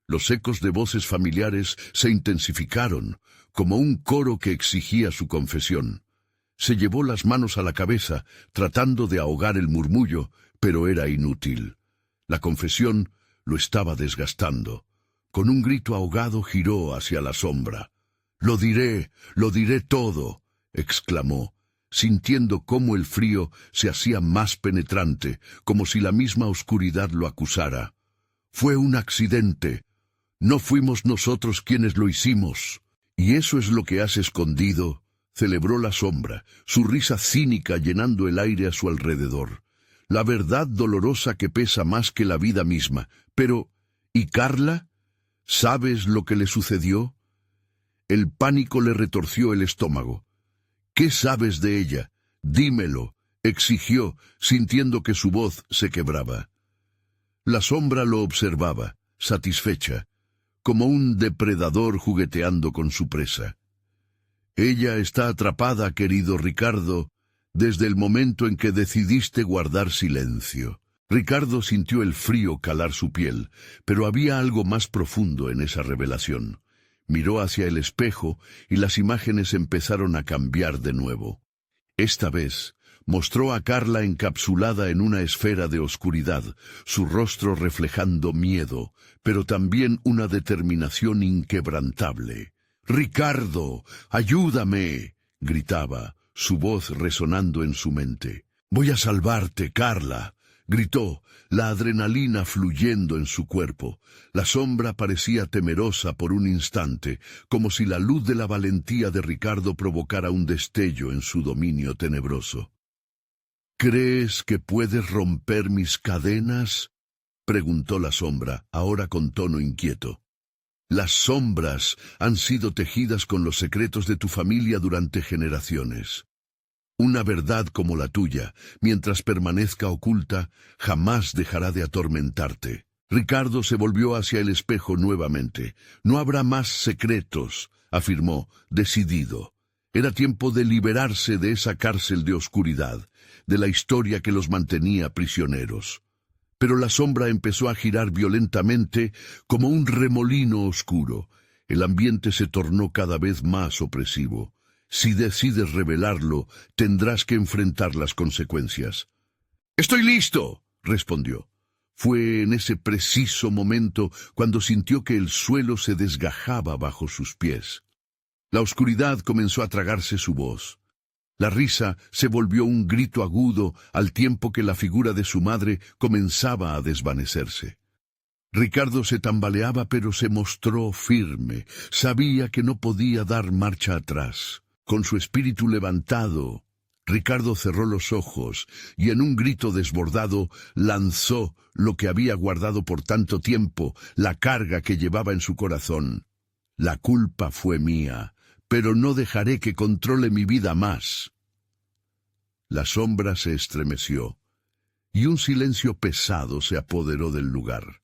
[SPEAKER 1] Los ecos de voces familiares se intensificaron, como un coro que exigía su confesión. Se llevó las manos a la cabeza, tratando de ahogar el murmullo, pero era inútil. La confesión lo estaba desgastando. Con un grito ahogado giró hacia la sombra. Lo diré todo», exclamó, sintiendo cómo el frío se hacía más penetrante, como si la misma oscuridad lo acusara. Fue un accidente. No fuimos nosotros quienes lo hicimos. ¿Y eso es lo que has escondido?, celebró la sombra, su risa cínica llenando el aire a su alrededor. La verdad dolorosa que pesa más que la vida misma. Pero, ¿y Carla? ¿Sabes lo que le sucedió? El pánico le retorció el estómago. ¿Qué sabes de ella? Dímelo, exigió, sintiendo que su voz se quebraba. La sombra lo observaba, satisfecha, como un depredador jugueteando con su presa. Ella está atrapada, querido Ricardo, desde el momento en que decidiste guardar silencio. Ricardo sintió el frío calar su piel, pero había algo más profundo en esa revelación. Miró hacia el espejo y las imágenes empezaron a cambiar de nuevo. Esta vez mostró a Carla encapsulada en una esfera de oscuridad, su rostro reflejando miedo, pero también una determinación inquebrantable. «¡Ricardo, ayúdame!», gritaba, su voz resonando en su mente. «Voy a salvarte, Carla», gritó, la adrenalina fluyendo en su cuerpo. La sombra parecía temerosa por un instante, como si la luz de la valentía de Ricardo provocara un destello en su dominio tenebroso. «¿Crees que puedes romper mis cadenas?», preguntó la sombra, ahora con tono inquieto. «Las sombras han sido tejidas con los secretos de tu familia durante generaciones. Una verdad como la tuya, mientras permanezca oculta, jamás dejará de atormentarte». Ricardo se volvió hacia el espejo nuevamente. «No habrá más secretos», afirmó, decidido. Era tiempo de liberarse de esa cárcel de oscuridad, de la historia que los mantenía prisioneros. Pero la sombra empezó a girar violentamente como un remolino oscuro. El ambiente se tornó cada vez más opresivo. Si decides revelarlo, tendrás que enfrentar las consecuencias. «¡Estoy listo!», respondió. Fue en ese preciso momento cuando sintió que el suelo se desgajaba bajo sus pies. La oscuridad comenzó a tragarse su voz. La risa se volvió un grito agudo al tiempo que la figura de su madre comenzaba a desvanecerse. Ricardo se tambaleaba, pero se mostró firme. Sabía que no podía dar marcha atrás. Con su espíritu levantado, Ricardo cerró los ojos y en un grito desbordado lanzó lo que había guardado por tanto tiempo, la carga que llevaba en su corazón. «La culpa fue mía, pero no dejaré que controle mi vida más». La sombra se estremeció, y un silencio pesado se apoderó del lugar.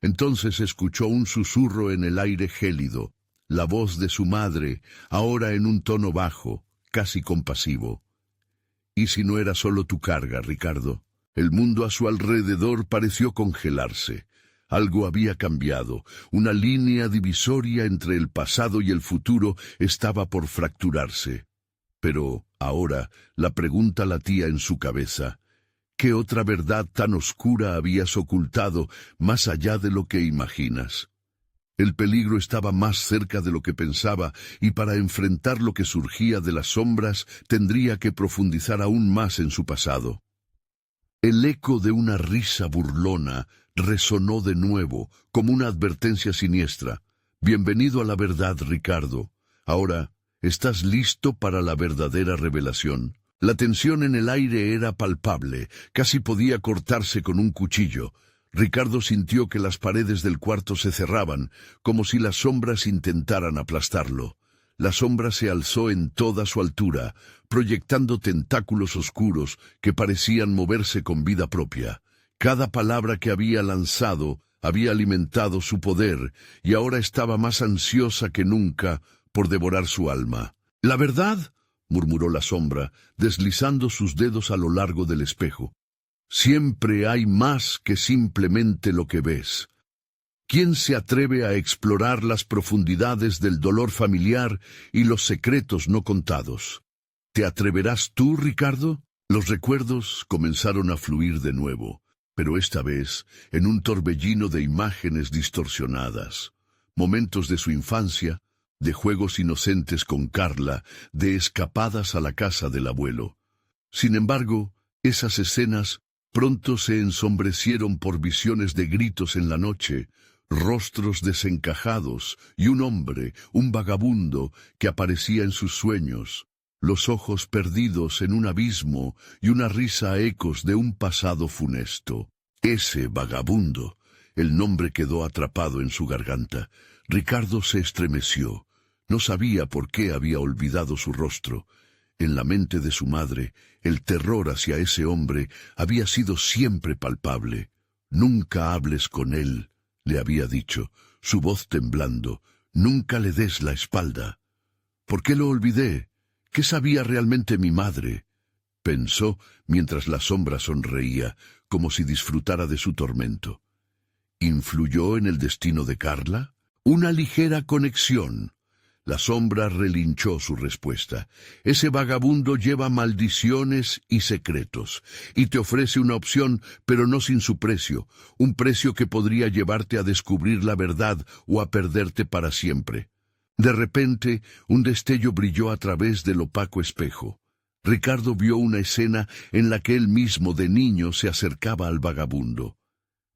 [SPEAKER 1] Entonces escuchó un susurro en el aire gélido, la voz de su madre, ahora en un tono bajo, casi compasivo. «¿Y si no era solo tu carga, Ricardo?». El mundo a su alrededor pareció congelarse. Algo había cambiado. Una línea divisoria entre el pasado y el futuro estaba por fracturarse. Pero, ahora, la pregunta latía en su cabeza. ¿Qué otra verdad tan oscura habías ocultado más allá de lo que imaginas? El peligro estaba más cerca de lo que pensaba, y para enfrentar lo que surgía de las sombras tendría que profundizar aún más en su pasado. El eco de una risa burlona resonó de nuevo, como una advertencia siniestra. «Bienvenido a la verdad, Ricardo. Ahora, ¿estás listo para la verdadera revelación?». La tensión en el aire era palpable, casi podía cortarse con un cuchillo. Ricardo sintió que las paredes del cuarto se cerraban, como si las sombras intentaran aplastarlo. La sombra se alzó en toda su altura, proyectando tentáculos oscuros que parecían moverse con vida propia. Cada palabra que había lanzado había alimentado su poder, y ahora estaba más ansiosa que nunca por devorar su alma. «¿La verdad?», murmuró la sombra, deslizando sus dedos a lo largo del espejo. «Siempre hay más que simplemente lo que ves. ¿Quién se atreve a explorar las profundidades del dolor familiar y los secretos no contados? ¿Te atreverás tú, Ricardo?». Los recuerdos comenzaron a fluir de nuevo, pero esta vez en un torbellino de imágenes distorsionadas. Momentos de su infancia, de juegos inocentes con Carla, de escapadas a la casa del abuelo. Sin embargo, esas escenas pronto se ensombrecieron por visiones de gritos en la noche, rostros desencajados y un hombre, un vagabundo, que aparecía en sus sueños, los ojos perdidos en un abismo y una risa a ecos de un pasado funesto. Ese vagabundo, el nombre quedó atrapado en su garganta. Ricardo se estremeció. No sabía por qué había olvidado su rostro. En la mente de su madre, el terror hacia ese hombre había sido siempre palpable. «Nunca hables con él», le había dicho, su voz temblando. «Nunca le des la espalda». «¿Por qué lo olvidé? ¿Qué sabía realmente mi madre?», pensó mientras la sombra sonreía, como si disfrutara de su tormento. ¿Influyó en el destino de Carla? Una ligera conexión. La sombra relinchó su respuesta. Ese vagabundo lleva maldiciones y secretos, y te ofrece una opción, pero no sin su precio, un precio que podría llevarte a descubrir la verdad o a perderte para siempre. De repente, un destello brilló a través del opaco espejo. Ricardo vio una escena en la que él mismo de niño se acercaba al vagabundo.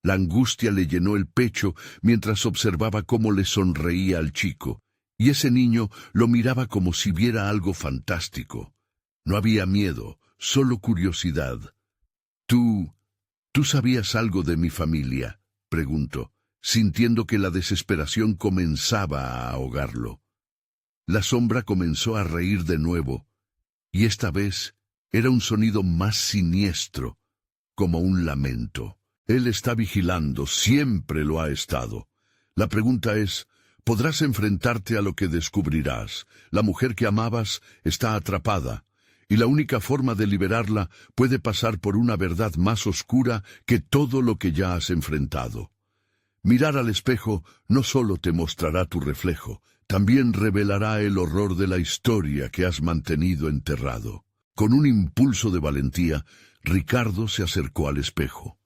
[SPEAKER 1] La angustia le llenó el pecho mientras observaba cómo le sonreía al chico, y ese niño lo miraba como si viera algo fantástico. No había miedo, solo curiosidad. ¿Tú sabías algo de mi familia?», preguntó, sintiendo que la desesperación comenzaba a ahogarlo. La sombra comenzó a reír de nuevo, y esta vez era un sonido más siniestro, como un lamento. «Él está vigilando, siempre lo ha estado. La pregunta es, ¿podrás enfrentarte a lo que descubrirás? La mujer que amabas está atrapada, y la única forma de liberarla puede pasar por una verdad más oscura que todo lo que ya has enfrentado. Mirar al espejo no solo te mostrará tu reflejo, también revelará el horror de la historia que has mantenido enterrado». Con un impulso de valentía, Ricardo se acercó al espejo.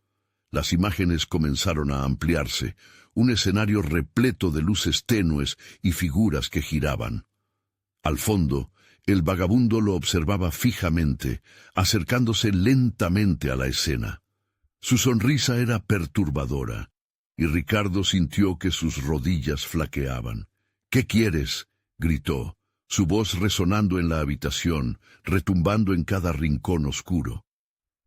[SPEAKER 1] Las imágenes comenzaron a ampliarse, un escenario repleto de luces tenues y figuras que giraban. Al fondo, el vagabundo lo observaba fijamente, acercándose lentamente a la escena. Su sonrisa era perturbadora, y Ricardo sintió que sus rodillas flaqueaban. «¿Qué quieres?», gritó, su voz resonando en la habitación, retumbando en cada rincón oscuro.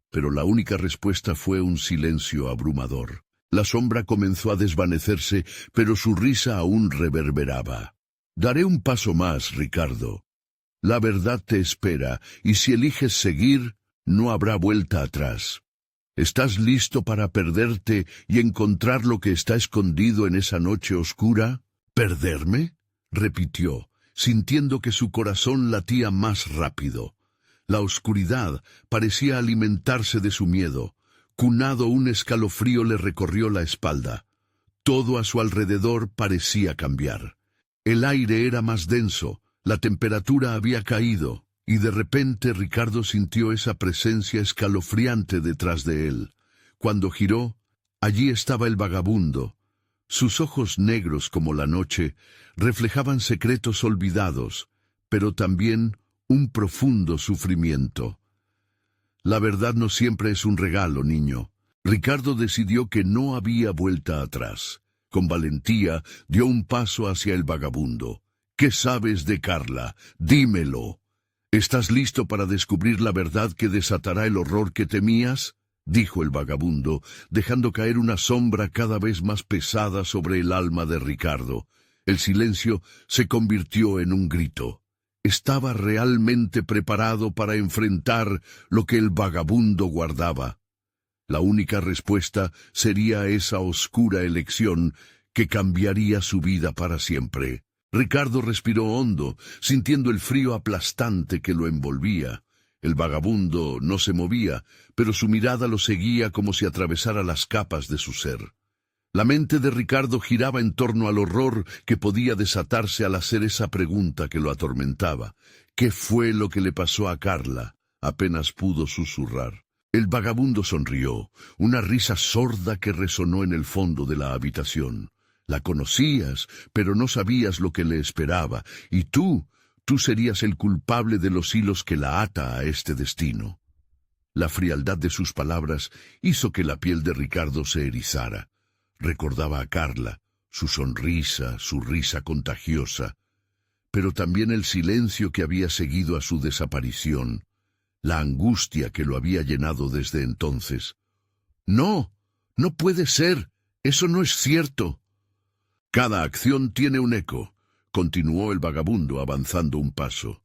[SPEAKER 1] Pero la única respuesta fue un silencio abrumador. La sombra comenzó a desvanecerse, pero su risa aún reverberaba. «Daré un paso más, Ricardo. La verdad te espera, y si eliges seguir, no habrá vuelta atrás. ¿Estás listo para perderte y encontrar lo que está escondido en esa noche oscura?» «¿Perderme?», repitió, sintiendo que su corazón latía más rápido. La oscuridad parecía alimentarse de su miedo. Cunado, un escalofrío le recorrió la espalda. Todo a su alrededor parecía cambiar. El aire era más denso, la temperatura había caído, y de repente Ricardo sintió esa presencia escalofriante detrás de él. Cuando giró, allí estaba el vagabundo. Sus ojos negros como la noche reflejaban secretos olvidados, pero también un profundo sufrimiento. «La verdad no siempre es un regalo, niño». Ricardo decidió que no había vuelta atrás. Con valentía dio un paso hacia el vagabundo. «¿Qué sabes de Carla? Dímelo. ¿Estás listo para descubrir la verdad que desatará el horror que temías?», dijo el vagabundo, dejando caer una sombra cada vez más pesada sobre el alma de Ricardo. El silencio se convirtió en un grito. Estaba realmente preparado para enfrentar lo que el vagabundo guardaba. La única respuesta sería esa oscura elección que cambiaría su vida para siempre. Ricardo respiró hondo, sintiendo el frío aplastante que lo envolvía. El vagabundo no se movía, pero su mirada lo seguía como si atravesara las capas de su ser. La mente de Ricardo giraba en torno al horror que podía desatarse al hacer esa pregunta que lo atormentaba. ¿Qué fue lo que le pasó a Carla?, apenas pudo susurrar. El vagabundo sonrió, una risa sorda que resonó en el fondo de la habitación. La conocías, pero no sabías lo que le esperaba, y tú serías el culpable de los hilos que la ata a este destino. La frialdad de sus palabras hizo que la piel de Ricardo se erizara. Recordaba a Carla, su sonrisa, su risa contagiosa, pero también el silencio que había seguido a su desaparición, la angustia que lo había llenado desde entonces. «No, no puede ser, eso no es cierto». «Cada acción tiene un eco», continuó el vagabundo avanzando un paso.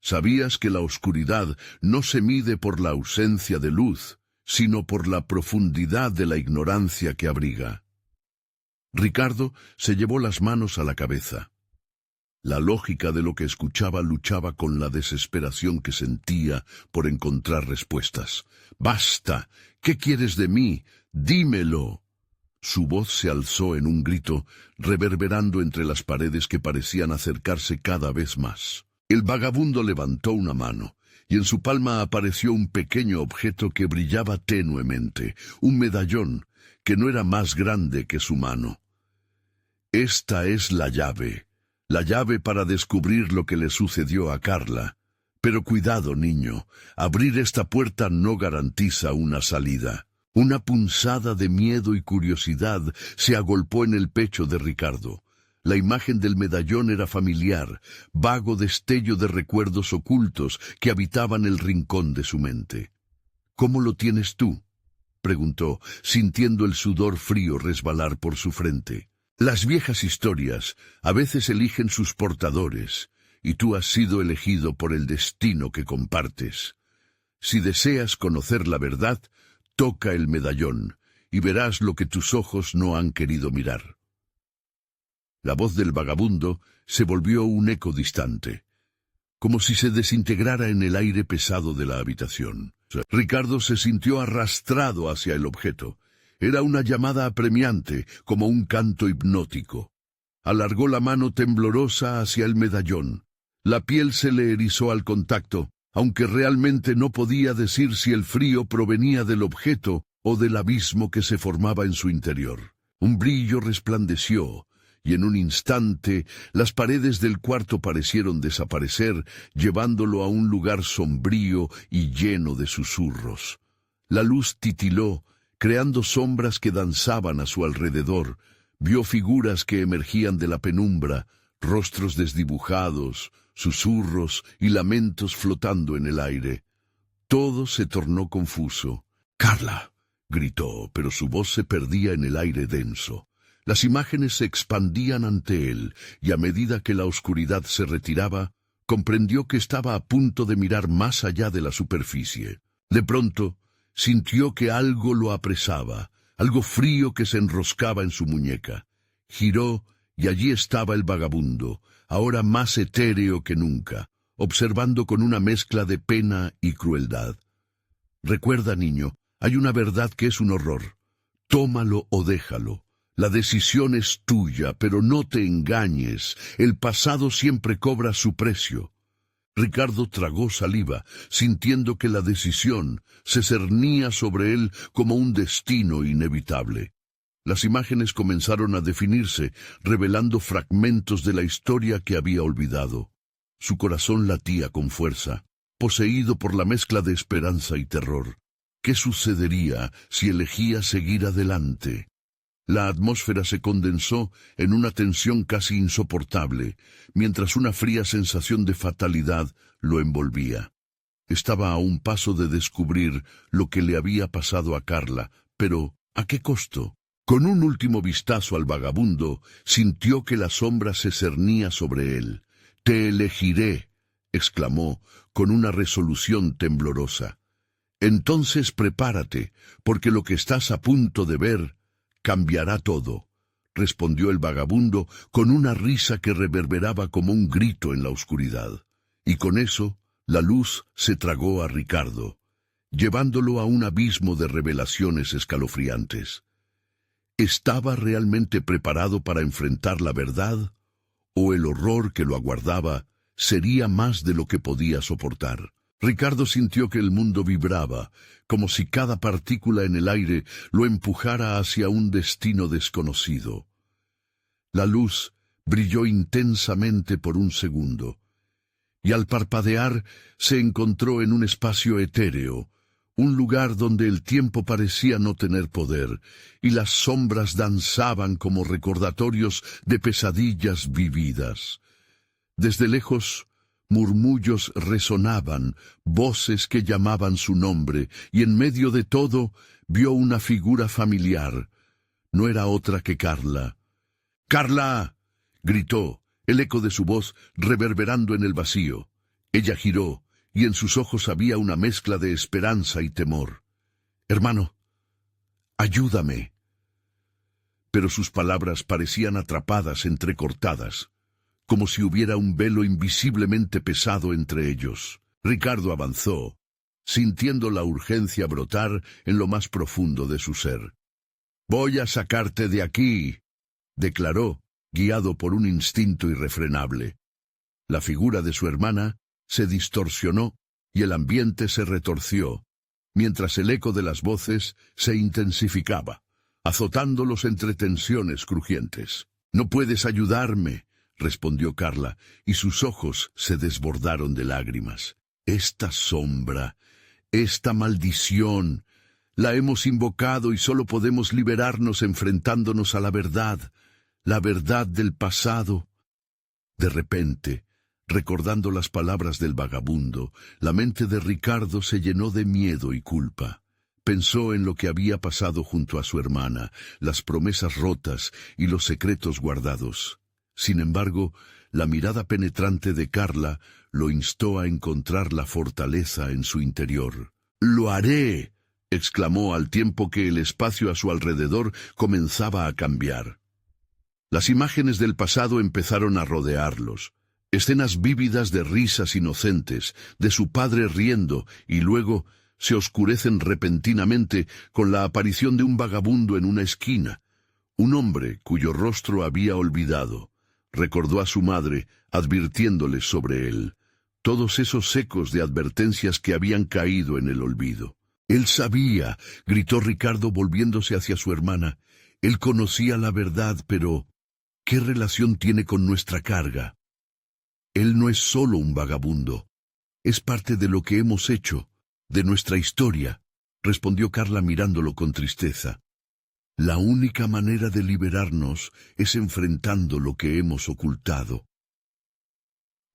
[SPEAKER 1] «¿Sabías que la oscuridad no se mide por la ausencia de luz, sino por la profundidad de la ignorancia que abriga?» Ricardo se llevó las manos a la cabeza. La lógica de lo que escuchaba luchaba con la desesperación que sentía por encontrar respuestas. «¡Basta! ¿Qué quieres de mí? ¡Dímelo!». Su voz se alzó en un grito, reverberando entre las paredes que parecían acercarse cada vez más. El vagabundo levantó una mano, y en su palma apareció un pequeño objeto que brillaba tenuemente, un medallón, que no era más grande que su mano. «Esta es la llave para descubrir lo que le sucedió a Carla. Pero cuidado, niño, abrir esta puerta no garantiza una salida». Una punzada de miedo y curiosidad se agolpó en el pecho de Ricardo. La imagen del medallón era familiar, vago destello de recuerdos ocultos que habitaban el rincón de su mente. «¿Cómo lo tienes tú?», preguntó, sintiendo el sudor frío resbalar por su frente. «Las viejas historias a veces eligen sus portadores, y tú has sido elegido por el destino que compartes. Si deseas conocer la verdad, toca el medallón, y verás lo que tus ojos no han querido mirar». La voz del vagabundo se volvió un eco distante, como si se desintegrara en el aire pesado de la habitación. Ricardo se sintió arrastrado hacia el objeto. Era una llamada apremiante, como un canto hipnótico. Alargó la mano temblorosa hacia el medallón. La piel se le erizó al contacto, aunque realmente no podía decir si el frío provenía del objeto o del abismo que se formaba en su interior. Un brillo resplandeció, y en un instante las paredes del cuarto parecieron desaparecer, llevándolo a un lugar sombrío y lleno de susurros. La luz titiló, creando sombras que danzaban a su alrededor. Vio figuras que emergían de la penumbra, rostros desdibujados, susurros y lamentos flotando en el aire. Todo se tornó confuso. «¡Carla!», gritó, pero su voz se perdía en el aire denso. Las imágenes se expandían ante él, y a medida que la oscuridad se retiraba, comprendió que estaba a punto de mirar más allá de la superficie. De pronto, sintió que algo lo apresaba, algo frío que se enroscaba en su muñeca. Giró, y allí estaba el vagabundo, ahora más etéreo que nunca, observando con una mezcla de pena y crueldad. «Recuerda, niño, hay una verdad que es un horror. Tómalo o déjalo. La decisión es tuya, pero no te engañes. El pasado siempre cobra su precio». Ricardo tragó saliva, sintiendo que la decisión se cernía sobre él como un destino inevitable. Las imágenes comenzaron a definirse, revelando fragmentos de la historia que había olvidado. Su corazón latía con fuerza, poseído por la mezcla de esperanza y terror. ¿Qué sucedería si elegía seguir adelante? La atmósfera se condensó en una tensión casi insoportable, mientras una fría sensación de fatalidad lo envolvía. Estaba a un paso de descubrir lo que le había pasado a Carla, pero ¿a qué costo? Con un último vistazo al vagabundo, sintió que la sombra se cernía sobre él. «Te elegiré», exclamó, con una resolución temblorosa. «Entonces prepárate, porque lo que estás a punto de ver cambiará todo», respondió el vagabundo con una risa que reverberaba como un grito en la oscuridad. Y con eso, la luz se tragó a Ricardo, llevándolo a un abismo de revelaciones escalofriantes. ¿Estaba realmente preparado para enfrentar la verdad? ¿O el horror que lo aguardaba sería más de lo que podía soportar? Ricardo sintió que el mundo vibraba, como si cada partícula en el aire lo empujara hacia un destino desconocido. La luz brilló intensamente por un segundo, y al parpadear se encontró en un espacio etéreo, un lugar donde el tiempo parecía no tener poder, y las sombras danzaban como recordatorios de pesadillas vividas. Desde lejos, murmullos resonaban, voces que llamaban su nombre, y en medio de todo vio una figura familiar. No era otra que Carla. ¡Carla!, gritó, el eco de su voz reverberando en el vacío. Ella giró, y en sus ojos había una mezcla de esperanza y temor. «Hermano, ayúdame». Pero sus palabras parecían atrapadas, entrecortadas, como si hubiera un velo invisiblemente pesado entre ellos. Ricardo avanzó, sintiendo la urgencia brotar en lo más profundo de su ser. «Voy a sacarte de aquí», declaró, guiado por un instinto irrefrenable. La figura de su hermana se distorsionó y el ambiente se retorció, mientras el eco de las voces se intensificaba, azotándolos entre tensiones crujientes. «No puedes ayudarme», respondió Carla, y sus ojos se desbordaron de lágrimas. «Esta sombra, esta maldición, la hemos invocado y solo podemos liberarnos enfrentándonos a la verdad del pasado». De repente, recordando las palabras del vagabundo, la mente de Ricardo se llenó de miedo y culpa. Pensó en lo que había pasado junto a su hermana, las promesas rotas y los secretos guardados. Sin embargo, la mirada penetrante de Carla lo instó a encontrar la fortaleza en su interior. «¡Lo haré!», exclamó al tiempo que el espacio a su alrededor comenzaba a cambiar. Las imágenes del pasado empezaron a rodearlos. Escenas vívidas de risas inocentes, de su padre riendo, y luego se oscurecen repentinamente con la aparición de un vagabundo en una esquina. Un hombre cuyo rostro había olvidado. Recordó a su madre, advirtiéndole sobre él. Todos esos ecos de advertencias que habían caído en el olvido. «Él sabía», gritó Ricardo volviéndose hacia su hermana. «Él conocía la verdad, pero ¿qué relación tiene con nuestra carga? Él no es solo un vagabundo. Es parte de lo que hemos hecho, de nuestra historia», respondió Carla mirándolo con tristeza. «La única manera de liberarnos es enfrentando lo que hemos ocultado».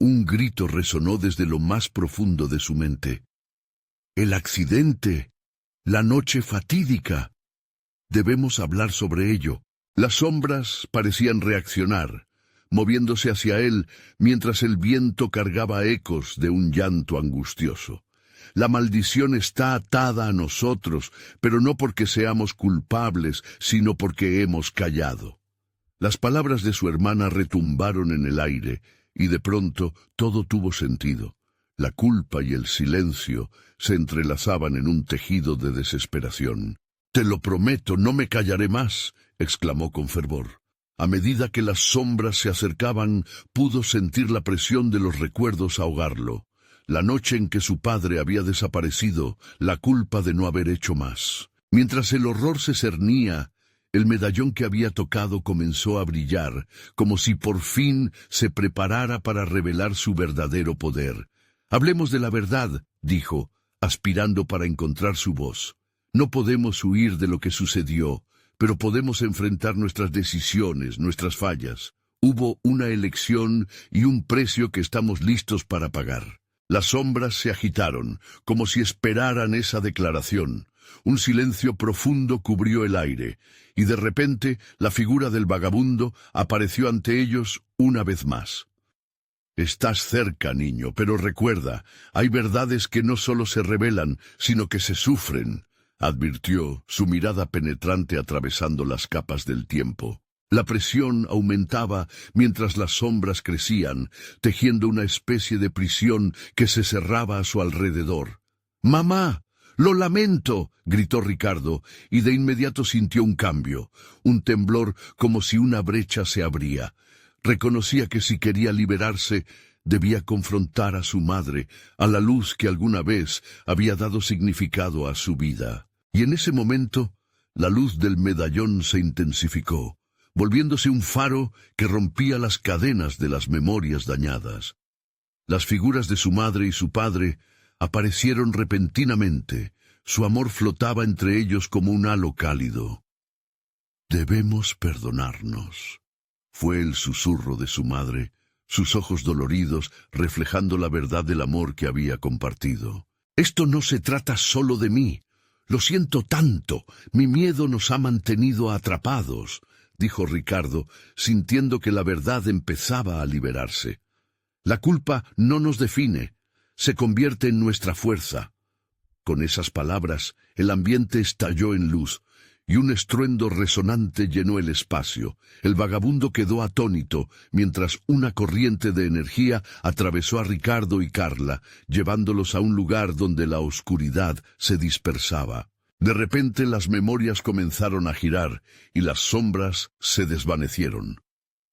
[SPEAKER 1] Un grito resonó desde lo más profundo de su mente. «El accidente, la noche fatídica. Debemos hablar sobre ello». Las sombras parecían reaccionar, moviéndose hacia él mientras el viento cargaba ecos de un llanto angustioso. «La maldición está atada a nosotros, pero no porque seamos culpables, sino porque hemos callado». Las palabras de su hermana retumbaron en el aire, y de pronto todo tuvo sentido. La culpa y el silencio se entrelazaban en un tejido de desesperación. «Te lo prometo, no me callaré más», exclamó con fervor. A medida que las sombras se acercaban, pudo sentir la presión de los recuerdos ahogarlo. La noche en que su padre había desaparecido, la culpa de no haber hecho más. Mientras el horror se cernía, el medallón que había tocado comenzó a brillar, como si por fin se preparara para revelar su verdadero poder. «Hablemos de la verdad», dijo, aspirando para encontrar su voz. «No podemos huir de lo que sucedió, pero podemos enfrentar nuestras decisiones, nuestras fallas. Hubo una elección y un precio que estamos listos para pagar». Las sombras se agitaron, como si esperaran esa declaración. Un silencio profundo cubrió el aire, y de repente la figura del vagabundo apareció ante ellos una vez más. «Estás cerca, niño, pero recuerda, hay verdades que no solo se revelan, sino que se sufren», advirtió, su mirada penetrante atravesando las capas del tiempo. La presión aumentaba mientras las sombras crecían, tejiendo una especie de prisión que se cerraba a su alrededor. «¡Mamá! ¡Lo lamento!», gritó Ricardo, y de inmediato sintió un cambio, un temblor como si una brecha se abría. Reconocía que si quería liberarse, debía confrontar a su madre, a la luz que alguna vez había dado significado a su vida. Y en ese momento, la luz del medallón se intensificó. volviéndose un faro que rompía las cadenas de las memorias dañadas. Las figuras de su madre y su padre aparecieron repentinamente. Su amor flotaba entre ellos como un halo cálido. «Debemos perdonarnos», fue el susurro de su madre, sus ojos doloridos reflejando la verdad del amor que había compartido. «Esto no se trata solo de mí. Lo siento tanto. Mi miedo nos ha mantenido atrapados», dijo Ricardo, sintiendo que la verdad empezaba a liberarse. «La culpa no nos define, se convierte en nuestra fuerza». Con esas palabras, el ambiente estalló en luz, y un estruendo resonante llenó el espacio. El vagabundo quedó atónito, mientras una corriente de energía atravesó a Ricardo y Carla, llevándolos a un lugar donde la oscuridad se dispersaba. De repente las memorias comenzaron a girar, y las sombras se desvanecieron.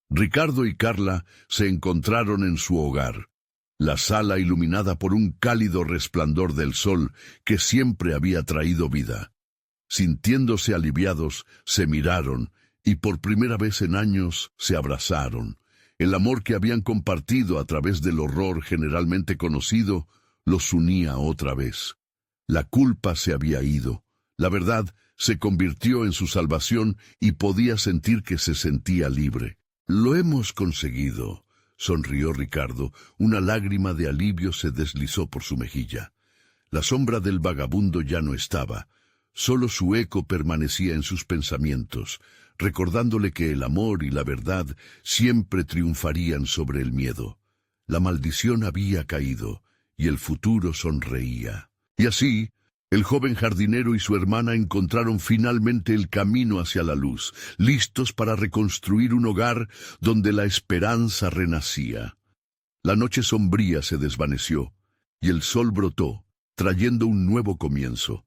[SPEAKER 1] Ricardo y Carla se encontraron en su hogar, la sala iluminada por un cálido resplandor del sol que siempre había traído vida. Sintiéndose aliviados, se miraron y por primera vez en años se abrazaron. El amor que habían compartido a través del horror generalmente conocido los unía otra vez. La culpa se había ido. La verdad se convirtió en su salvación y podía sentir que se sentía libre. «Lo hemos conseguido», sonrió Ricardo. Una lágrima de alivio se deslizó por su mejilla. La sombra del vagabundo ya no estaba. Solo su eco permanecía en sus pensamientos, recordándole que el amor y la verdad siempre triunfarían sobre el miedo. La maldición había caído, y el futuro sonreía. Y así, el joven jardinero y su hermana encontraron finalmente el camino hacia la luz, listos para reconstruir un hogar donde la esperanza renacía. La noche sombría se desvaneció, y el sol brotó, trayendo un nuevo comienzo.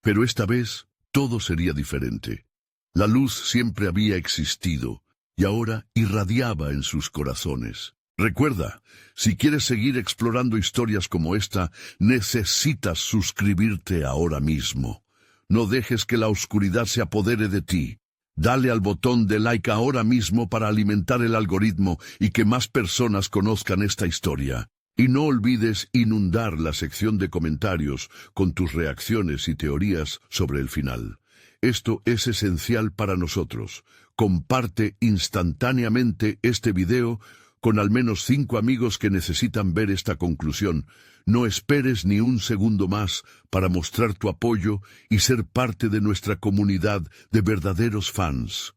[SPEAKER 1] Pero esta vez todo sería diferente. La luz siempre había existido, y ahora irradiaba en sus corazones. Recuerda, si quieres seguir explorando historias como esta, necesitas suscribirte ahora mismo. No dejes que la oscuridad se apodere de ti. Dale al botón de like ahora mismo para alimentar el algoritmo y que más personas conozcan esta historia. Y no olvides inundar la sección de comentarios con tus reacciones y teorías sobre el final. Esto es esencial para nosotros. Comparte instantáneamente este video con al menos 5 amigos que necesitan ver esta conclusión. No esperes ni un segundo más para mostrar tu apoyo y ser parte de nuestra comunidad de verdaderos fans.